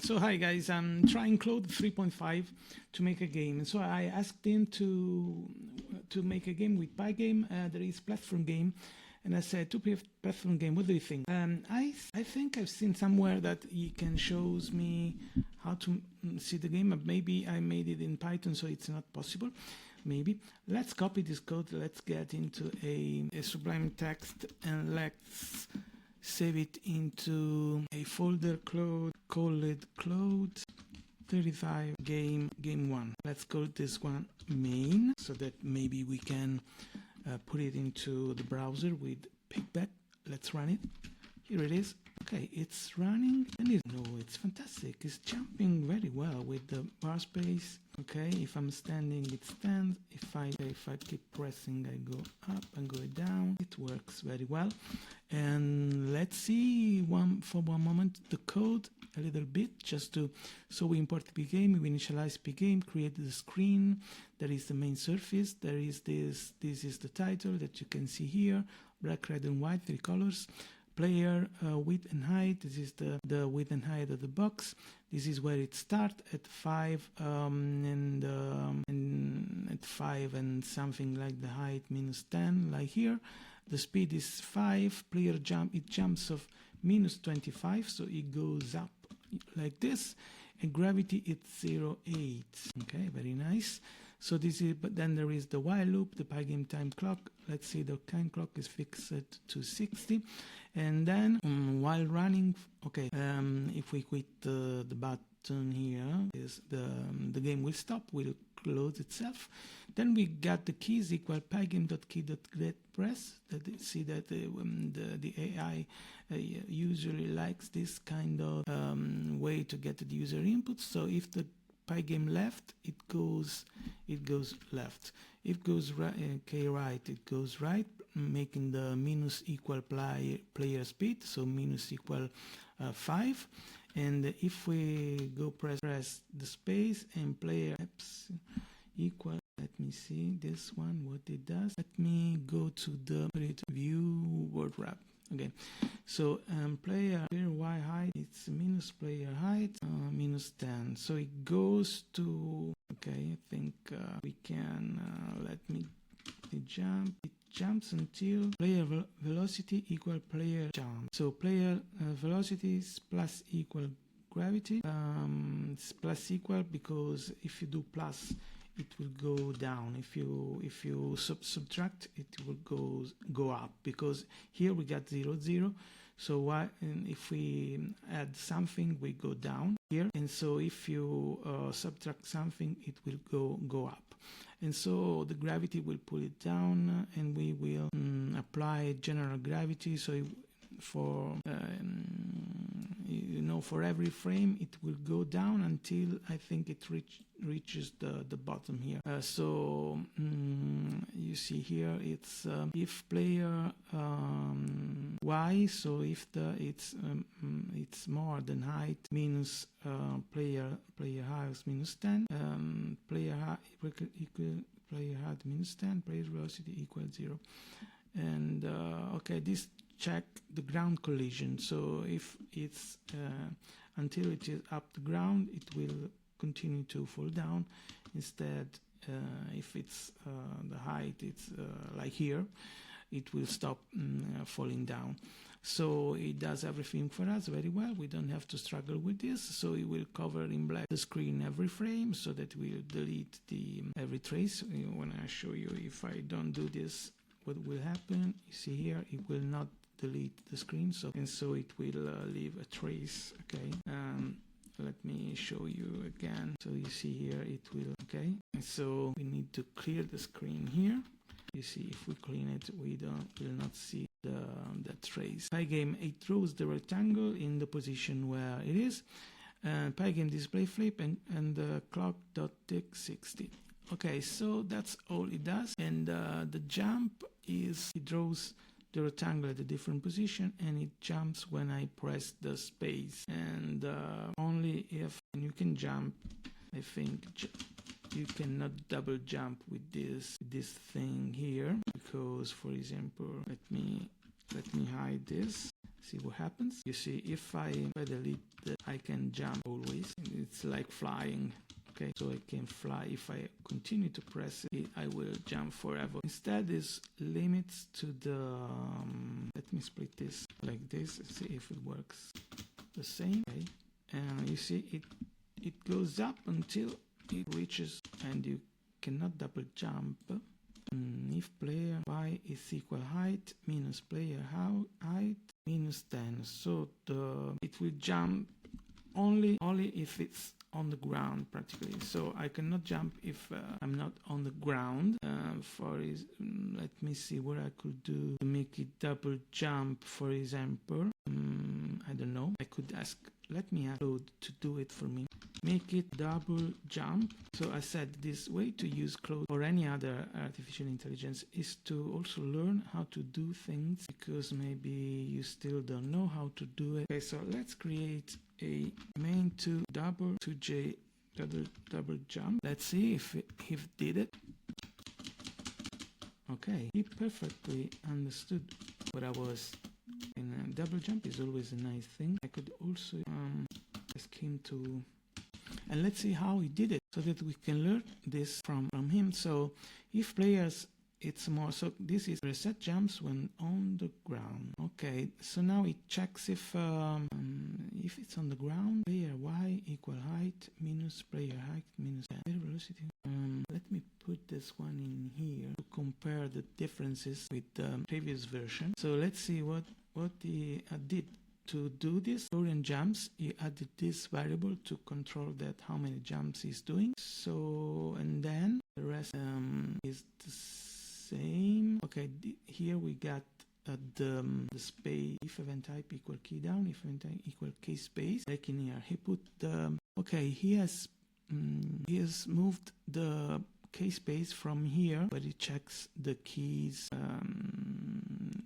So hi guys, I'm trying Claude 3.5 to make a game. So I asked him to make a game with Pygame. There is platform game, and I said to platform game. What do you think? I think I've seen somewhere that he can shows me how to see the game. Maybe I made it in Python, so it's not possible. Maybe let's copy this code. Let's get into a Sublime text and let's save it into a folder. Claude, call it Claude 35 game 1. Let's call this one main, so that maybe we can put it into the browser with Picbet. Let's run it. Here it is. Okay, it's running, and it's fantastic. It's jumping very well with the bar space. Okay, if I'm standing, it stands. If I keep pressing, I go up and go down. It works very well. And let's see for one moment the code a little bit, just to so we import Pygame, we initialize Pygame, create the screen. There is the main surface. There is this is the title that you can see here, black, red, and white, 3 colors. Player width and height. This is the width and height of the box. This is where it starts at 5 and at 5 and something like the height -10, like here. The speed is 5. Player jumps of -25, so it goes up like this. And gravity is 0.8. Okay, very nice. So this is, but then there is the while loop, the Pygame time clock. Let's see, the time clock is fixed to 60. And then while running, okay, if we quit the button here, is the game will stop, will close itself. Then we got the keys equal pygame.key.getPress. That see that the AI usually likes this kind of way to get the user input. So if the Pygame left, it goes left. If it goes right, right, it goes right, making the minus equal player speed, so minus equal 5. And if we go press the space and player equal, let me see this one, what it does. Let me go to the view word wrap. Okay, so player y height, it's minus player height -10, so it goes to, okay, I think we can let me jump. It jumps until player velocity equal player jump. So player velocity is plus equal gravity. It's plus equal because if you do plus, it will go down. If you subtract, it will go up, because here we got 0, 0. So why? And if we add something, we go down here. And so if you subtract something, it will go up. And so the gravity will pull it down, and we will apply general gravity. So for for every frame it will go down until I think it reaches the bottom here. So you see here it's if player y, so if it's more than height minus player height -10, player height equal player height -10, player velocity equals 0. And okay, this check the ground collision. So if it's until it is up the ground, it will continue to fall down. Instead, if it's the height, it's like here, it will stop falling down. So it does everything for us very well. We don't have to struggle with this. So it will cover in black the screen every frame, so that we'll delete every trace. When I show you, if I don't do this, what will happen? You see here, it will not delete the screen, so it will leave a trace. Okay, let me show you again. So you see here, it will, okay, and so we need to clear the screen here. You see, if we clean it, we will not see the trace. Pygame, it throws the rectangle in the position where it is. Pygame display flip and the clock.tick 60. Okay, so that's all it does. And the jump is, it draws the rectangle at a different position, and it jumps when I press the space. And only if, and you can jump, I think you cannot double jump with this thing here, because, for example, let me hide this. see what happens. You see, if I delete that, I can jump always. It's like flying. Okay, so I can fly. If I continue to press it, I will jump forever. Instead, this limits to the let me split this like this, see if it works the same. Okay, and you see it goes up until it reaches, and you cannot double jump. If player y is equal height minus player height minus 10, so it will jump only if it's on the ground practically. So I cannot jump if I'm not on the ground. Let me see what I could do to make it double jump. For example, I don't know. I could ask. Let me ask Claude to do it for me. Make it double jump. So I said this way to use Claude or any other artificial intelligence is to also learn how to do things, because maybe you still don't know how to do it. Okay, so let's create a main2 2j double jump. Let's see if he did it. Okay, he perfectly understood what I was. And double jump is always a nice thing. I could also ask him to, and let's see how he did it, so that we can learn this from him. So if players, it's more, so this is reset jumps when on the ground. Okay, so now it checks if it's on the ground, player y equal height minus player height minus velocity. Let me put this one in here to compare the differences with the previous version. So let's see what he did to do this. Current jumps, he added this variable to control that how many jumps he's doing. So, and then the rest is the same. Okay, here we got the space, if event type equal key down, if event type equal key space. Like in here, he put the, okay, he has moved the key space from here, but he checks the keys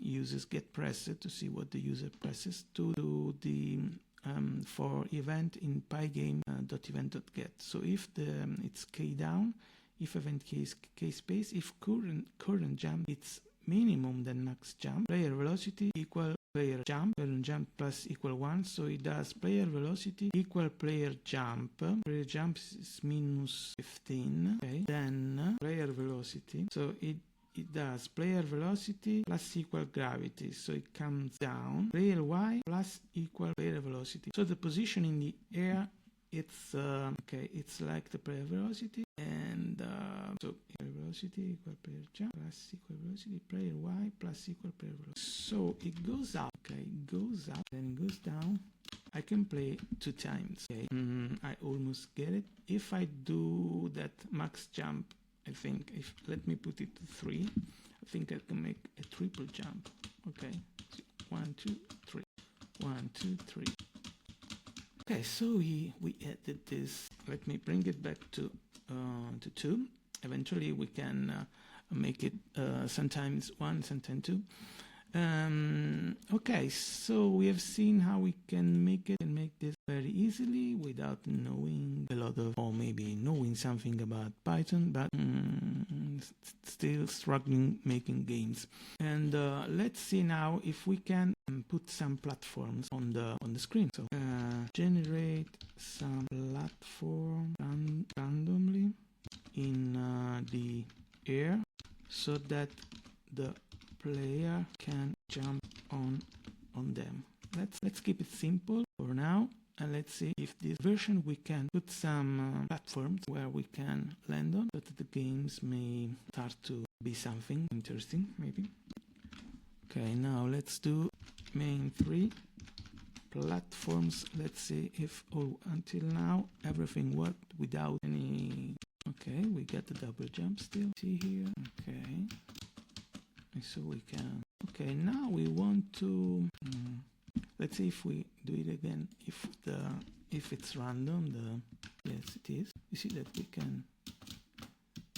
users get pressed to see what the user presses to the for event in pygame .event.get. So if it's key down, if event key is key space, if current jump it's minimum than max jump, player velocity equal player jump plus equal 1, so it does player velocity equal player jump is minus 15. Okay, then player velocity, so it does player velocity plus equal gravity, so it comes down, player y plus equal player velocity. So the position in the air, it's okay, it's like the player velocity, and so player velocity equal player jump plus equal velocity, player y plus equal player velocity. So it goes up, okay, it goes up, then it goes down. I can play 2 times. Okay, I almost get it. If I do that max jump, I think let me put it to 3. I think I can make a triple jump. Okay, 1, 2, 3, 1, 2, 3. Okay, so we added this. Let me bring it back to 2. Eventually we can make it sometimes 1, sometimes 2. Okay, so we have seen how we can make it and make this very easily without knowing a lot of, or maybe knowing something about Python, but still struggling making games. And let's see now if we can put some platforms on the screen. So generate some platform randomly in the air so that the player can jump on them. Let's keep it simple for now, and let's see if this version we can put some platforms where we can land on, so that the games may start to be something interesting maybe. Okay, now let's do main 3 platforms. Let's see if until now everything worked without any. Okay, we got the double jump still. See here. Okay. So we can. Okay, now we want to. Let's see if we do it again. If it's random, yes it is. You see that we can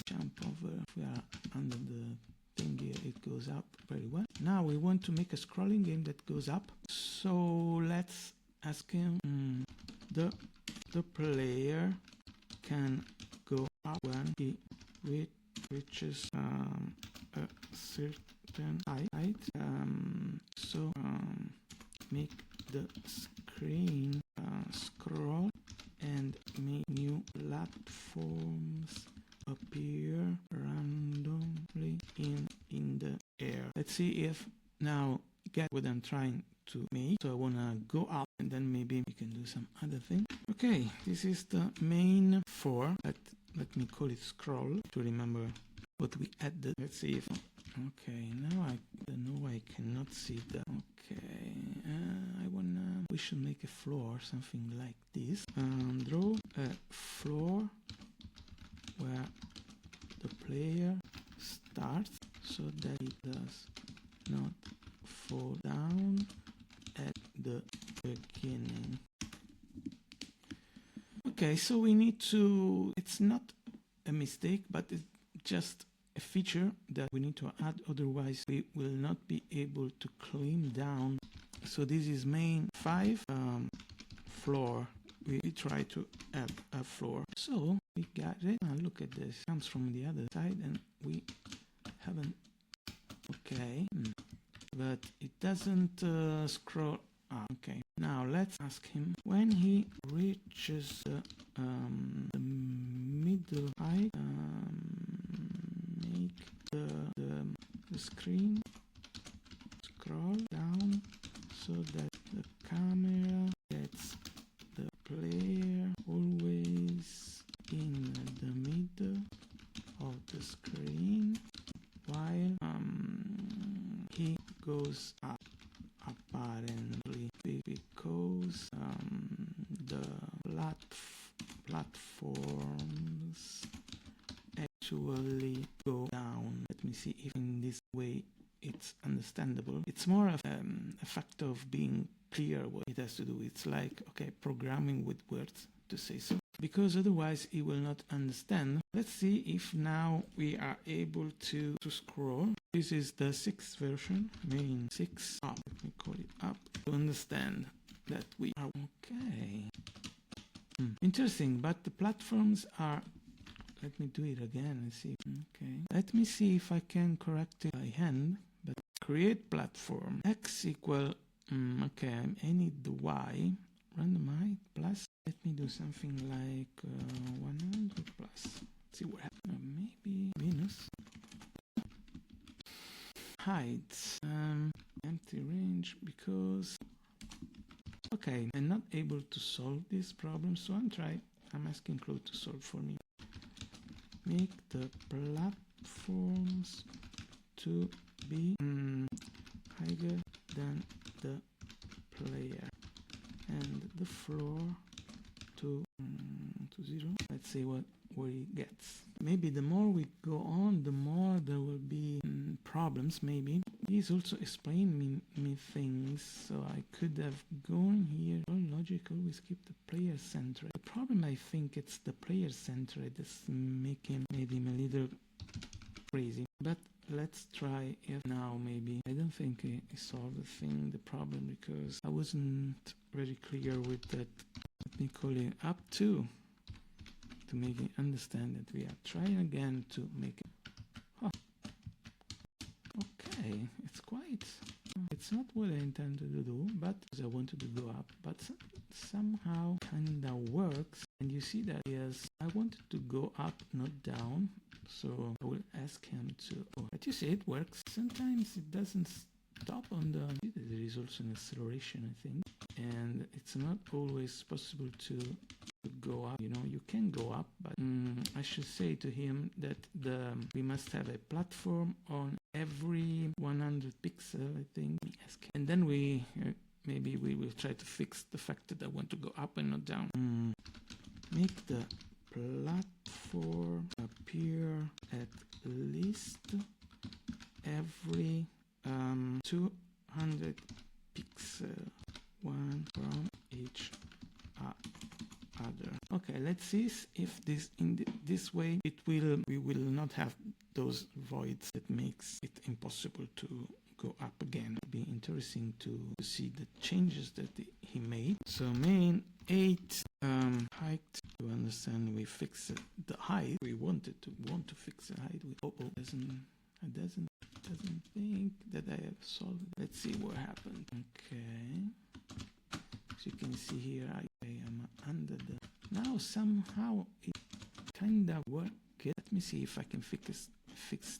jump over. If we are under the thing here, it goes up very well. Now we want to make a scrolling game that goes up. So let's ask him. The player can go up when he reaches a certain height. make the screen scroll and make new platforms appear randomly in the air. Let's see if now get what I'm trying to make. So I want to go up and then maybe we can do some other thing. Okay, this is the main 4. Let me call it scroll to remember what we added. Let's see if... Okay, now I don't know why I cannot see the... Okay, we should make a floor, something like this. Draw a floor where the player starts so that it does not fall down at the beginning. Okay, so we need to... It's not a mistake, but it's just a feature that we need to add, otherwise we will not be able to climb down. So this is main 5 floor. We try to add a floor. So we got it. Now look at this. It comes from the other side and we haven't... Okay. But it doesn't scroll up. Okay. Now let's ask him when he reaches the middle height, make the screen scroll down so that the camera gets the player always in the middle of the screen while he goes up, apparently because the platforms actually go down. Let me see if in this way it's understandable. It's more of a fact of being clear what it has to do. It's like, okay, programming with words to say so, because otherwise it will not understand. Let's see if now we are able to scroll. This is the 6th version, main 6 up. Let me call it up to understand that we are okay. Interesting, but the platforms are... Let me do it again and see. Okay. Let me see if I can correct it by hand. But create platform x equal... okay, I need the y. Randomize plus. Let me do something like 100 plus. Let's see what happens. Maybe minus. Height. Empty range because... Okay, I'm not able to solve this problem, so I'm asking Claude to solve for me. Make the platforms to be higher than the player and the floor to 0. Let's see what he gets. Maybe the more we go on, the more there will be problems. Maybe he's also explaining me things, so I could have gone here. All logical. We skip the player centered. The problem, I think, it's the player centered that's made him a little crazy. But let's try it now. Maybe I don't think he solved the problem because I wasn't very clear with that. Let me call it up to make it understand that we are trying again to make it. Huh. Okay, it's not what I intended to do, but I wanted to go up, but somehow kinda works. And you see that yes, I wanted to go up, not down. So I will ask him to... Oh, but you see, it works. Sometimes it doesn't stop on the... There is also an acceleration, I think. And it's not always possible to go up. You know, you can go up, but I should say to him that we must have a platform on every 100 pixel, I think. And then maybe we will try to fix the fact that I want to go up and not down. Make the platform appear at least every 200 pixel, one from each other. Okay, let's see if this way we will not have those voids that makes it impossible to go up again. It'll be interesting to see the changes that he made. So main 8 height. To understand, we fix the height. We want to fix the height. It doesn't doesn't think that I have solved it. Let's see what happened. Okay. As you can see here, I am under the... Now somehow it kinda worked. Okay, let me see if I can fix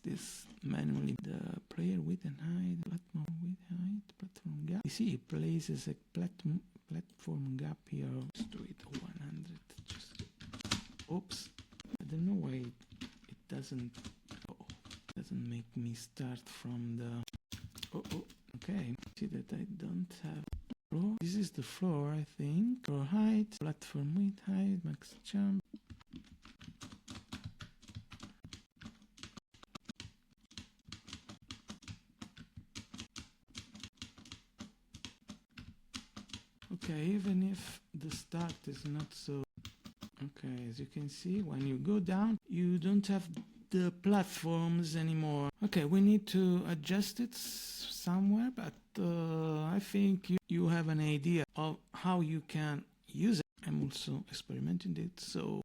this manually. The player width and height, platform width, height, platform gap. You see it places a platform gap here. Let's do it 100. Just oops. I don't know why it doesn't make me start from the okay. See that I don't have floor. This is the floor, I think. Floor height, platform width, height, max jump. Okay, even if the start is not so... Okay, as you can see, when you go down, you don't have the platforms anymore. Okay, we need to adjust it somewhere, but I think you have an idea of how you can use it. I'm also experimenting it, so